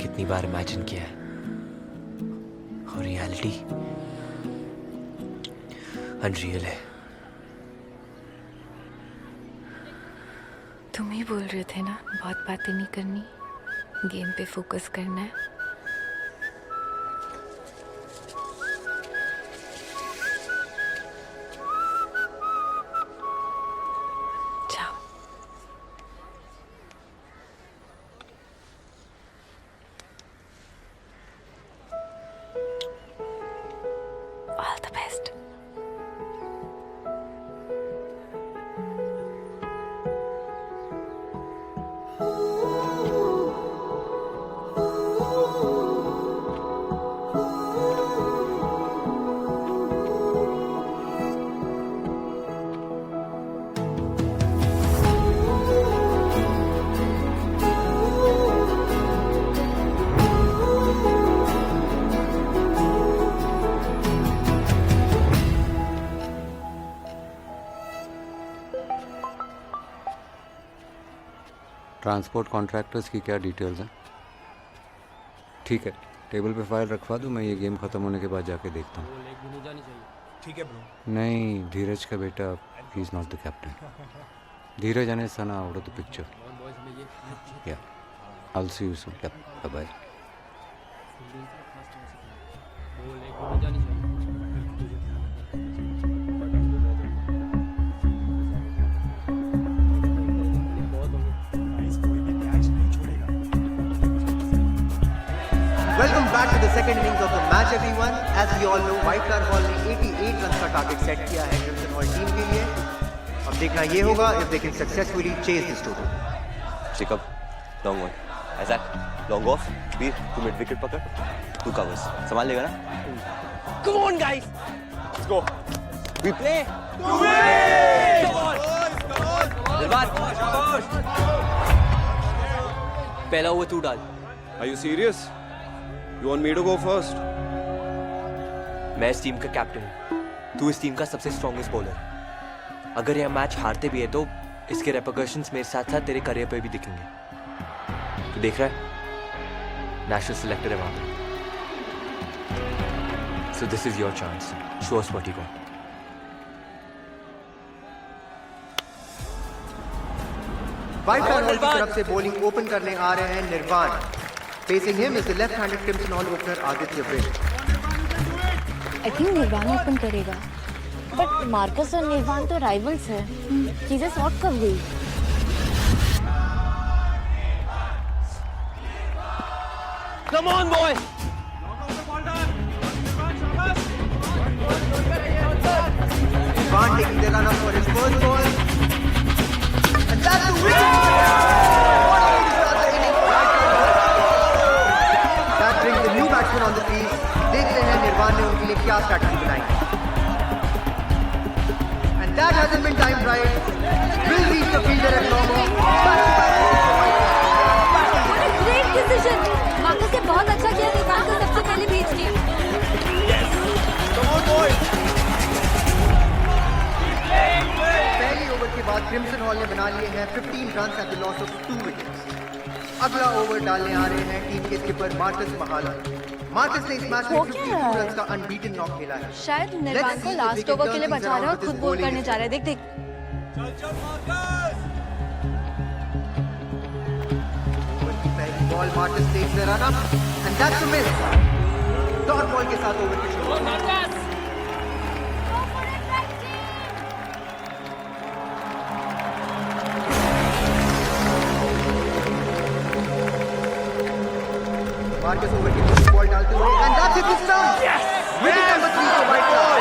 कितनी बार इमेजिन किया है और रियलिटी अनरियल है। तुम ही बोल रहे थे ना बहुत बातें नहीं करनी, गेम पे फोकस करना है। जाओ। All the best. Transport contractors की क्या डिटेल्स हैं? ठीक है, टेबल पे फाइल रखवा दूँ, मैं ये गेम ख़त्म होने के बाद जाके देखता हूँ। ठीक है ब्रो। नहीं, धीरज का बेटा, he is not the captain. Dheeraj and Sana out of the picture. Yeah I will see you soon. Bye bye. Welcome back to the second innings of the match everyone. As we all know, White Star Hall ने 88 run का target set किया है crimson hall team के लिए। अब देखना ये होगा if they can successfully chase this total. Jacob, long one. Isaac, long off. Veer, तू mid wicket पकड़. तू covers. संभाल लेगा ना? Come on guys. Let's go. We play. To win. Come on. Dilbar. पहला ओवर तू डाल. Are you serious? You want me to go first? मैं इस टीम का कैप्टन हूँ, तू इस टीम का सबसे स्ट्रॉन्गेस्ट बॉलर। अगर यह मैच हारते भी है तो इसके रेपरकशंस मेरे साथ साथ तेरे करियर पे भी दिखेंगे। तू देख रहा है, नेशनल सिलेक्टर है वहां पे। So this is your chance, show us what you got. White Star Hall की तरफ से बॉलिंग ओपन करने आ रहे हैं निर्वाण। Facing him is the left-handed Crimson Hall opener Aditya Vish. I think निर्वाण ओपन करेगा, बट मार्कस और निर्वाण तो राइवल्स हैं। चीजें सॉर्ट कब हुई? Come on boy. निर्वाण taking the run up for his first ball. And that's the wicket! What a way to start the inning. That brings the new batsman on the crease. देखते हैं निर्वाण ने उनके लिए क्या स्ट्रैटेजी बनाई। And that hasn't been timed right. Will reach the fielder at normal. What a great decision! Marcus ने बहुत अच्छा किया निर्वाण को सबसे पहले भेज दिया। Come on, boys. पहली ओवर के बाद क्रिम्सन हॉल ने बना लिए हैं 15 run at the loss of 2 wickets. अगला ओवर डालने आ रहे हैं टीम के स्किपर मार्कस महाला। मार्कस ने इस मैच में 52 रन का अनबीटन नॉक खेला है। शायद निर्वाण को लास्ट ओवर के लिए बचा रहे और खुद बॉल करने जा रहे हैं। देख देख। ओवर की पहली ball Marcus takes the run up and that's a miss. Dot ball के साथ ओवर की शुरुआत। मार्कस ओवर की दूसरी बॉल डालते हुए and that's it this time. Wicket number 3 for White Star.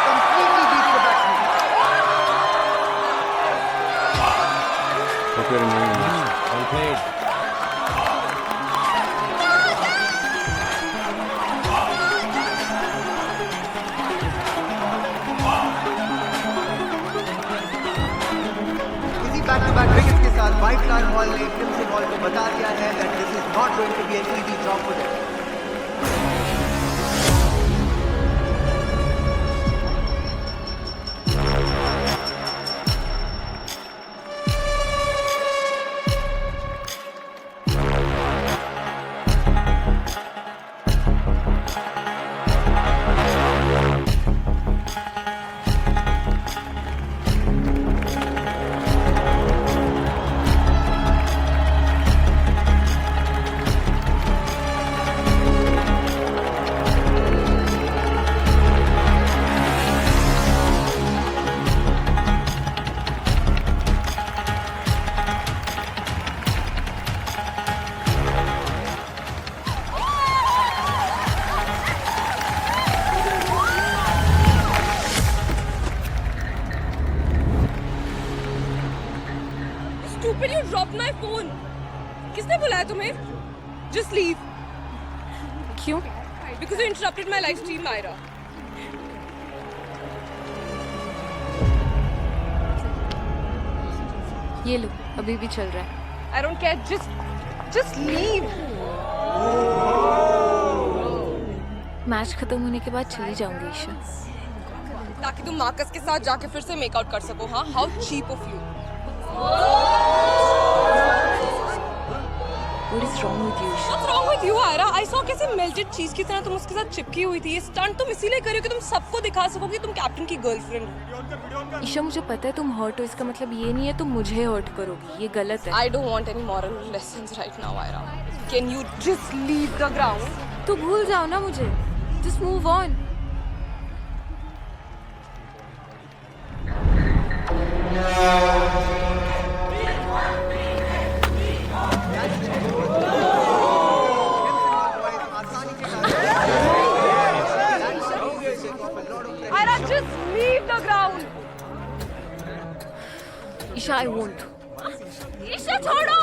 Completely beats the batsman. Hope you're enjoying the match. Well played. इसी back-to-back wickets के साथ White Star Hall ने क्रिम्सन हॉल को बता दिया है that this is not going to be an easy job for them. तुम्हें? Just leave. क्यों? Because you interrupted my live stream, Myra. ये लो, अभी भी चल रहा है। I don't care. Just leave. Match खत्म होने के बाद चली जाऊंगी ईशा। ताकि तुम मार्कस के साथ जाके फिर से मेकआउट कर सको। हाँ, how cheap of you. What is wrong with you, Isha? What's wrong with you, Ira? I saw कैसे melted cheese की तरह तुम उसके साथ चिपकी हुई थी। ये स्टंट तुम इसीलिए कर रही हो कि तुम सबको दिखा सको कि तुम कैप्टन की गर्लफ्रेंड हो। ईशा, मुझे पता है तुम हर्ट हो, इसका मतलब ये नहीं है तुम मुझे हर्ट करोगी, ये गलत है। I don't want any moral lessons right now, Ira. Can you just leave the ground? तो भूल जाओ ना मुझे। Just move on. Ira, just leave the ground. Isha, I won't. Isha छोड़ो.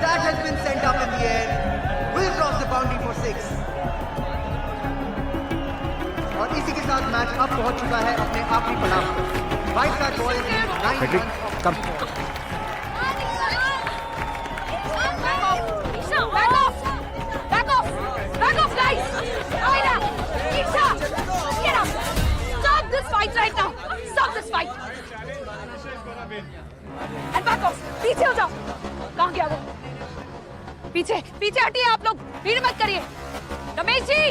That has been sent up in the air. Will cross the boundary for 6. और इसी के साथ मैच अब पहुंच चुका है अपने आखिरी पड़ाव पर। White side ball is 9 Patrick, come. Back off, guys. Ira, Isha, get up. Stop this fight right now. Stop this fight. And back off. पीछे हो जाओ. कहाँ गया वो? पीछे हटिए आप लोग. भीड़ मत करिए. रमेश जी.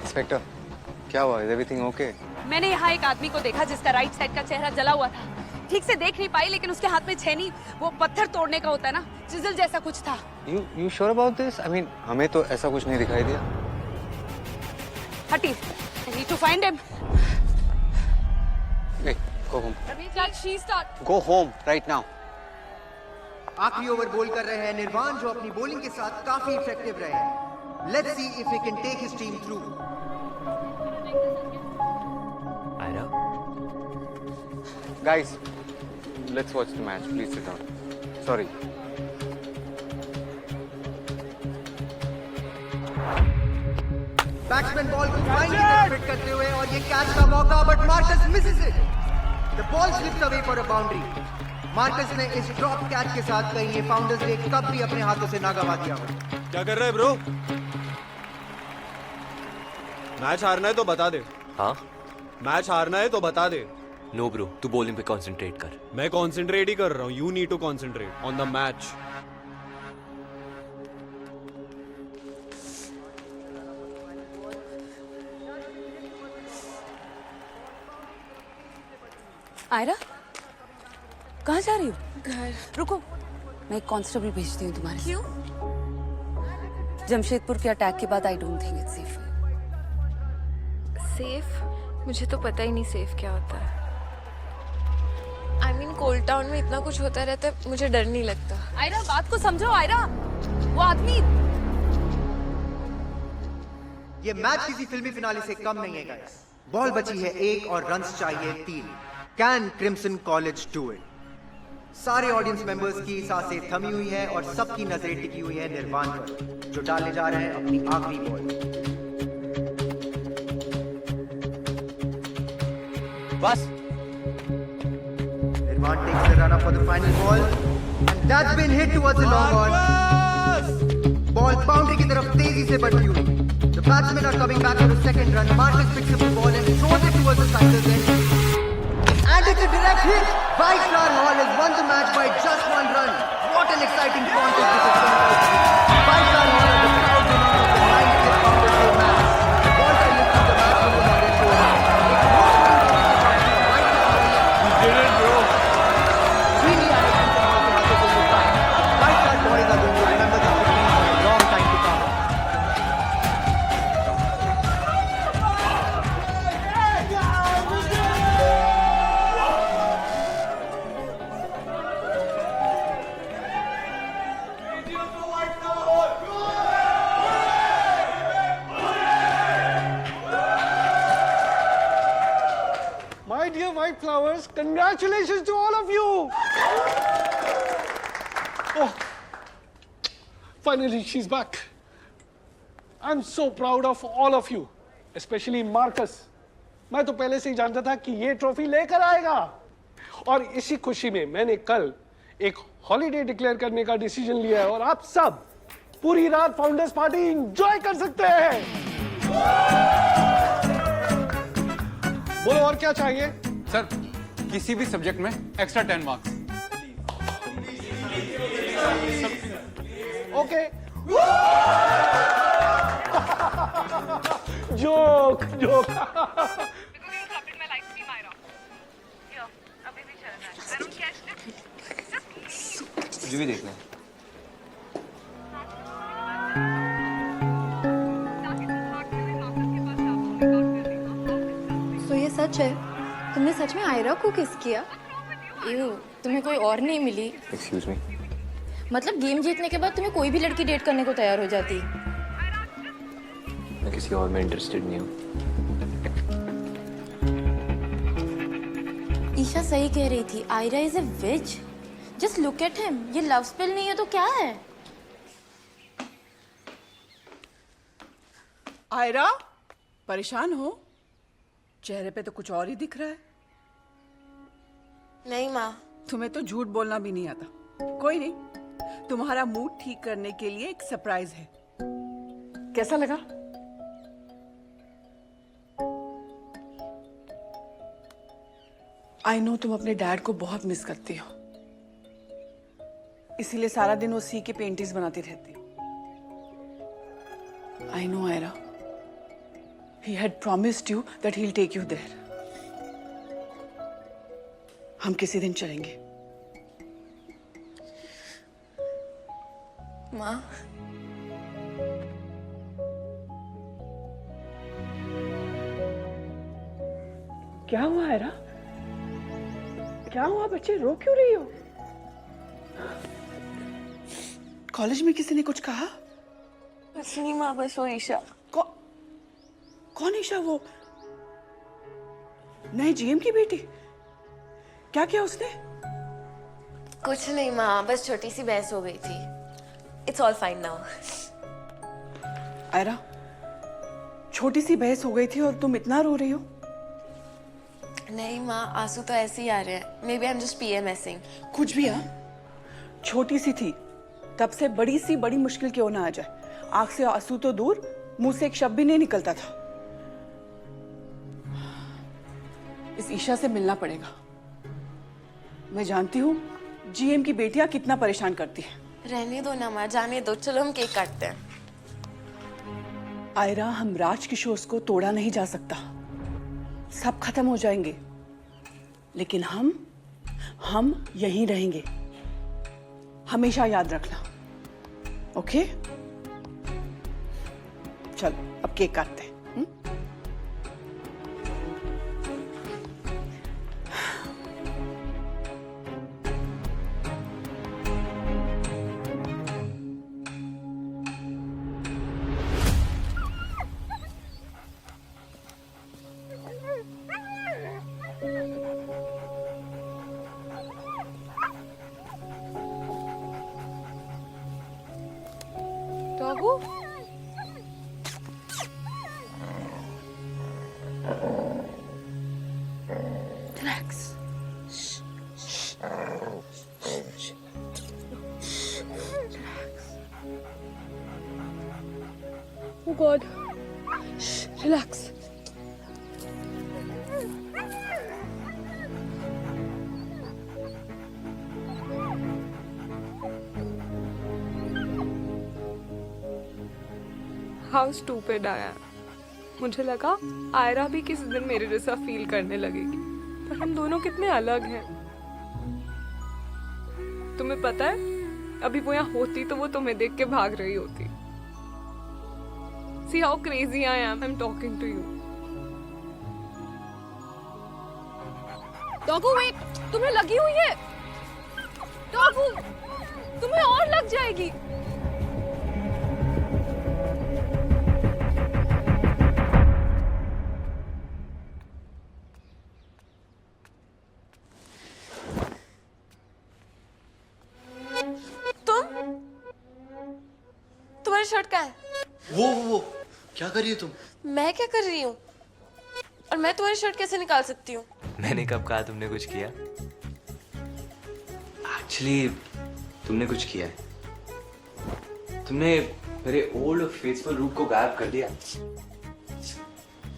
इंस्पेक्टर, क्या हुआ? Is everything okay? मैंने यहाँ एक आदमी को देखा जिसका राइट साइड का चेहरा जला हुआ था. ठीक से देख नहीं पाई लेकिन उसके हाथ में छेनी, वो पत्थर तोड़ने का होता है ना, चिजल जैसा कुछ था. You sure about this? I mean, हमें तो ऐसा कुछ नहीं दिखाई दिया. हटिए. I need to find him. Hey, go home. She start. Go home right now. आखिरी ओवर बोल कर रहे हैं निर्वाण, जो अपनी बॉलिंग के साथ काफी इफेक्टिव रहे हैं. Let's see if he can take his team through. Ira? Guys, let's watch the match. Please sit down. Sorry. Batsman ball को फाइन की तरफ हिट करते हुए और ये कैच का मौका, but Marcus Mrs it. The ball slips away for a boundary. Marcus ने इस ड्रॉप कैच के साथ कहीं ये फाउंडर्स डे कब भी अपने हाथों से ना गवा दिया हो. क्या कर रहा है ब्रो? मैच हारना है तो बता दे. हाँ? मैच हारना है तो बता दे. नो ब्रो, तू बॉलिंग पे कंसंट्रेट कर. मैं कंसंट्रेट ही कर रहा हूँ. You need to concentrate on the match. Aira, कहाँ जा रही हो? घर. रुको, मैं एक कांस्टेबल भेजती हूँ तुम्हारे. क्यों? जमशेदपुर के अटैक के बाद I don't think it's safe. Safe? मुझे तो पता ही नहीं सेफ क्या होता है. I mean, कोल्ड टाउन में इतना कुछ होता रहता है, मुझे डर नहीं लगता. आयरा, बात को समझो. आयरा, वो आदमी. ये मैच किसी फिल्मी फिनाले से कम नहीं है गाइस. बॉल बची है 1 और रन्स चाहिए 3. Can crimson college do it? सारे ऑडियंस मेंबर्स की सांसें थमी हुई है और सबकी नजरें टिकी हुई है निर्वाण पर, जो डालने जा रहे हैं अपनी आखिरी बॉल. बस. निर्वाण takes the run up for the final ball and that's been hit towards the long on. Ball boundary की तरफ तेजी से बढ़ती हुई. The batsmen are coming back for the second run. Marcus picks up the ball and throws it towards the sider's end. And it's a direct hit. Five Star Hall has won the match by just one run. What an exciting contest this has turned out to be. Five Star Hall are the proud winners of the 9th Pounder Show match. The balls are lifting the match winners on their shoulders. It's more fun to see the match right now. You did it, bro. Really, Alex Simpson also has to say goodbye. Five Star boys are going to remember this victory for a long time to come. My dear White Flowers, congratulations to all of you! Oh, finally she's back. I'm so proud of all of you, especially Marcus. मैं तो पहले से ही जानता था कि ये trophy लेकर आएगा और इसी खुशी में मैंने कल एक हॉलिडे डिक्लेयर करने का डिसीजन लिया है और आप सब पूरी रात फाउंडर्स पार्टी एंजॉय कर सकते हैं। बोलो और क्या चाहिए? सर किसी भी सब्जेक्ट में extra 10 marks. Okay. Joke joke. मुझे भी देखना है। तो ये सच है? तुमने सच में आयरा को किस किया? तुम्हें कोई और नहीं मिली? Excuse me. मतलब गेम जीतने के बाद तुम्हें कोई भी लड़की डेट करने को तैयार हो जाती? मैं किसी और में इंटरेस्टेड नहीं हूँ। ईशा सही कह रही थी, Aira is a witch. Just look at him. ये लव स्पेल नहीं है तो क्या है? आयरा, परेशान हो? चेहरे पे तो कुछ और ही दिख रहा है। नहीं माँ। तुम्हें तो झूठ बोलना भी नहीं आता। कोई नहीं, तुम्हारा मूड ठीक करने के लिए एक सरप्राइज है। कैसा लगा? आई नो तुम अपने डैड को बहुत मिस करती हो, इसीलिए सारा दिन वो सी के पेंटिंग्स बनाती रहती। I know Aira, he had promised you that he'll take you there. हम किसी दिन चलेंगे। माँ, क्या हुआ आयरा? क्या हुआ बच्चे, रो क्यों रही हो? कॉलेज में किसी ने कुछ कहा? कुछ नहीं माँ, बस वो ईशा। कौन ईशा? वो नए जीएम की बेटी? क्या किया उसने? कुछ नहीं माँ, बस छोटी सी बहस हो गई थी। It's all fine now. Aira, छोटी सी बहस हो गई थी और तुम इतना रो रही हो? नहीं माँ, आंसू तो ऐसे ही आ रहे हैं। Maybe I am just PMSing। कुछ भी। हाँ, छोटी सी थी, तब से बड़ी सी बड़ी मुश्किल क्यों ना आ जाए। आंख से आंसू तो दूर, मुंह से एक शब्द भी नहीं निकलता था। इस ईशा से मिलना पड़ेगा। मैं जानती हूँ जीएम की बेटियां कितना परेशान करती हैं। रहने दो ना माँ, जाने दो। चलो हम केक काटते हैं। आयरा, हम राज किशोर को तोड़ा नहीं जा सकता। सब खत्म हो जाएंगे, लेकिन हम यहीं रहेंगे। हमेशा याद रखना, ओके? चलो अब केक काटते हैं। Doggo? Relax. Oh God. Relax. How stupid I am. मुझे लगा आयरा भी किसी दिन मेरे जैसा फील करने लगेगी, पर हम दोनों कितने अलग हैं। तुम्हें पता है, अभी वो यहाँ होती तो वो तुम्हें देख के भाग रही होती। See how crazy I am. I'm talking to you. Doggo wait, तुम्हें लगी हुई है। डॉगू, तुम्हें और लग जाएगी। तुम्हारी शर्ट कहाँ है? वो क्या कर रही है तुम? मैं क्या कर रही हूँ? और मैं तुम्हारी शर्ट कैसे निकाल सकती हूँ? मैंने कब कहा तुमने कुछ किया? एक्चुअली तुमने कुछ किया है। तुमने मेरे ओल्ड फेथफुल रूप को गायब कर दिया,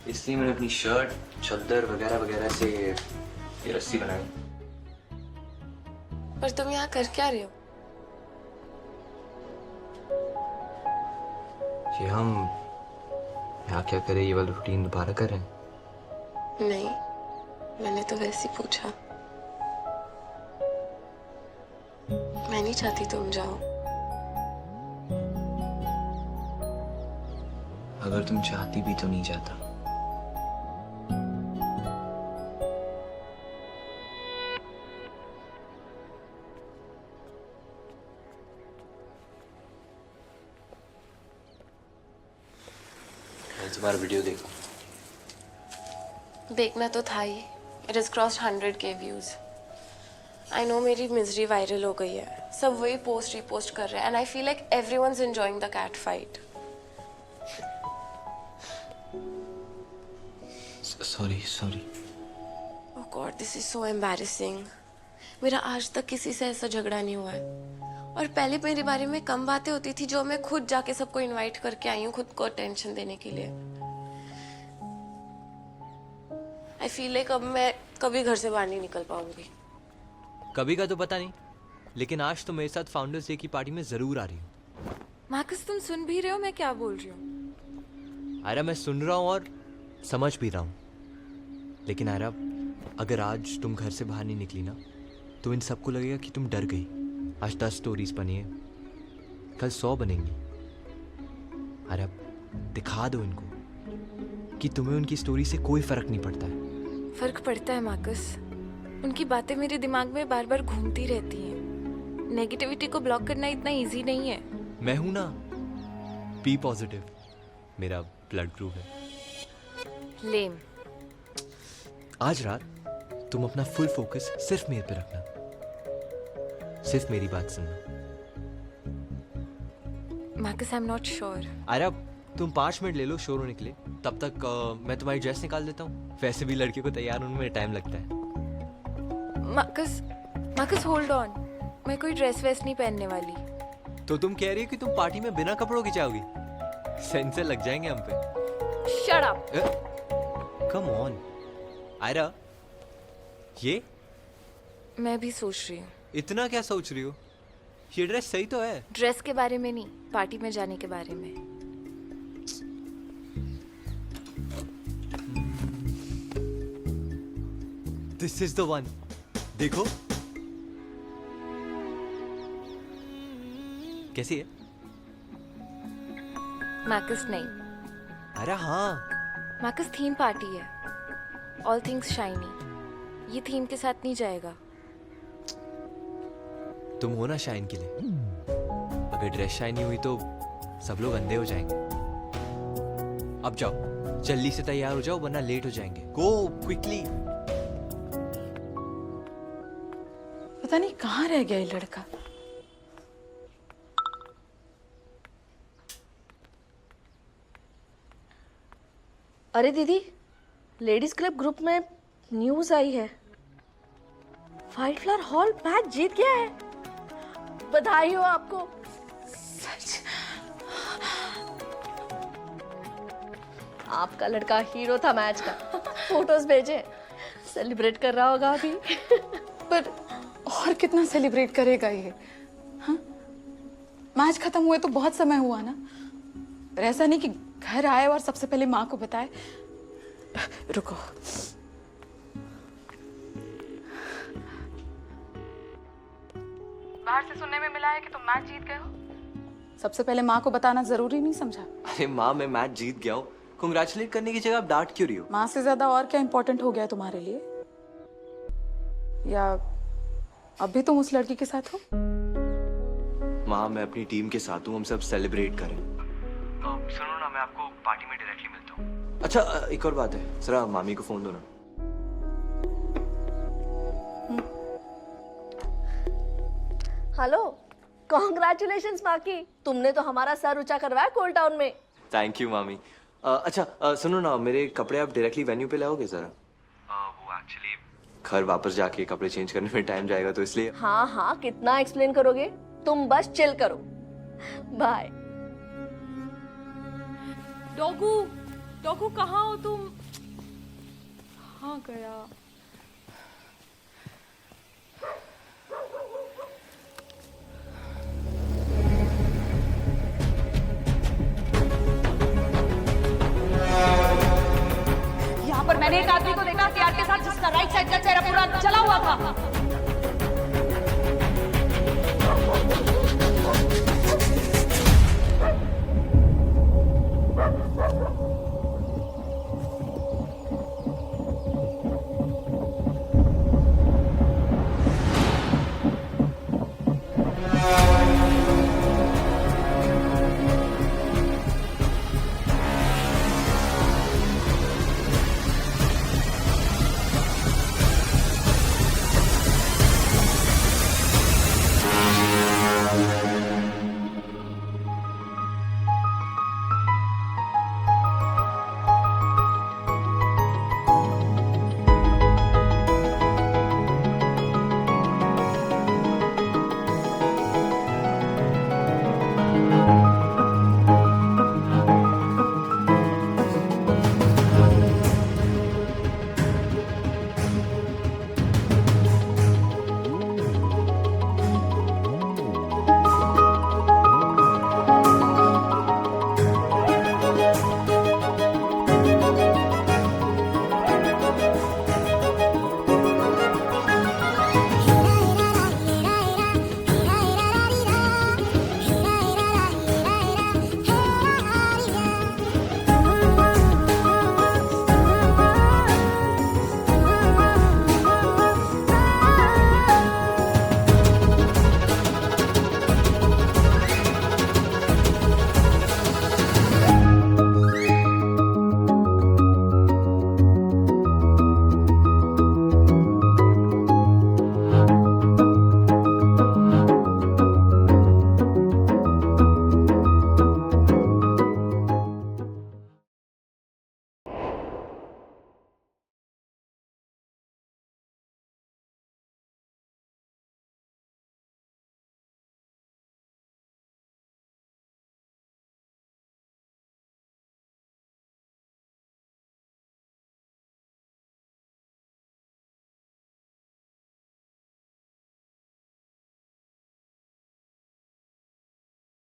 इसलिए मैंने अपनी शर्ट, चद्दर वगैरह वगैरह से ये रस्सी बनाई। पर तुम यहाँ कर क्या रहे हो? ये हम यहाँ क्या करें, ये वाला रूटीन दोबारा करें? नहीं, मैंने तो वैसे ही पूछा। मैं नहीं चाहती तुम जाओ। अगर तुम चाहती भी तो नहीं जाता। तुम्हारा वीडियो देखो। देखना तो था ही। It is cross 100K views. I know मेरी मिजरी वायरल हो गई है, सब वही पोस्ट रिपोस्ट कर रहे हैं, and I feel like everyone's enjoying the cat fight. Sorry. Oh God, this is so embarrassing. मेरा आज तक किसी से ऐसा झगड़ा नहीं हुआ है, और पहले मेरे बारे में कम बातें होती थी जो मैं खुद जाके सबको इनवाइट करके आई हूँ खुद को अटेंशन देने के लिए। आई फील लाइक अब मैं कभी घर से बाहर नहीं निकल पाऊंगी। कभी का तो पता नहीं, लेकिन आज तो मेरे साथ फाउंडर्स डे की पार्टी में जरूर आ रही हूँ। मार्कस, तुम सुन भी रहे हो मैं क्या बोल रही हूँ? आयरा, मैं सुन रहा हूँ और समझ भी रहा हूँ, लेकिन आयरा, अगर आज तुम घर से बाहर नहीं निकली ना, तो इन सबको लगेगा कि तुम डर गई। आज 10 स्टोरीज बनी है, कल 100 बनेंगी। अरे दिखा दो इनको कि तुम्हें उनकी स्टोरी से कोई फर्क नहीं पड़ता है। फर्क पड़ता है मार्कस। उनकी बातें मेरे दिमाग में बार बार घूमती रहती हैं। नेगेटिविटी को ब्लॉक करना इतना इजी नहीं है। मैं हूं ना, बी पॉजिटिव, मेरा ब्लड ग्रुप है। लेम। आज रात तुम अपना फुल फोकस सिर्फ मेरे पे रखना, सिर्फ मेरी बात सुनना। Marcus, I am not sure. अरे तुम 5 मिनट ले लो शोर होने के लिए, तब तक मैं तुम्हारी ड्रेस निकाल देता हूँ। वैसे भी लड़कियों को तैयार होने में टाइम लगता है। मार्कस होल्ड ऑन, मैं कोई ड्रेस वेस नहीं पहनने वाली। तो तुम कह रही हो कि तुम पार्टी में बिना कपड़ों की जाओगी? सेंसर लग जाएंगे हम पे। Shut up. Come on Aira, ये मैं भी सोच रही हूँ। इतना क्या सोच रही हो? ये ड्रेस सही तो है। ड्रेस के बारे में नहीं, पार्टी में जाने के बारे में। This is the one. देखो कैसी है? मार्कस नहीं। अरे हाँ, मार्कस, थीम पार्टी है, ऑल थिंग्स शाइनी। ये थीम के साथ नहीं जाएगा। तुम हो ना शाइन के लिए। अगर ड्रेस शाइनी हुई तो सब लोग अंधे हो जाएंगे। अब जाओ, जल्दी से तैयार हो जाओ वरना लेट हो जाएंगे। Go quickly. पता नहीं कहाँ रह गया ये लड़का। अरे दीदी, लेडीज क्लब ग्रुप में न्यूज आई है, व्हाइट फ्लावर हॉल मैच जीत गया है। बधाई हो आपको। सच? आपका लड़का हीरो था मैच का। फोटोज भेजे, सेलिब्रेट कर रहा होगा अभी। पर और कितना सेलिब्रेट करेगा ये? हाँ, मैच खत्म हुए तो बहुत समय हुआ ना, पर ऐसा नहीं कि घर आए और सबसे पहले माँ को बताए। रुको, बाहर से सुनने में मिला है कि तुम मैच जीत गए हो। सबसे पहले माँ को बताना जरूरी नहीं समझा? अरे माँ, मैं मैच जीत गया हूँ, कंग्रेचुलेट करने की जगह आप डांट क्यों रही हो? माँ से ज्यादा और क्या इम्पोर्टेंट हो गया तुम्हारे लिए? या अब भी तुम उस लड़की के साथ हो? माँ, मैं अपनी टीम के साथ हूँ, हम सब सेलिब्रेट करें। सुनो ना, मैं आपको पार्टी में डायरेक्टली मिलता हूँ। अच्छा, एक और बात है, जरा मामी को फोन दो ना। हेलो, कॉन्ग्रेचुलेशंस माकी, तुमने तो हमारा सर ऊंचा करवाया कोल टाउन में। थैंक यू मामी। अच्छा, सुनो ना, मेरे कपड़े आप डायरेक्टली वेन्यू पे लाओगे जरा? वो एक्चुअली घर वापस जाके कपड़े चेंज करने में टाइम जाएगा, तो इसलिए। हाँ हाँ, कितना एक्सप्लेन करोगे, तुम बस चिल करो। बाय। डॉगू, डॉगू कहाँ हो तुम? कहाँ गया?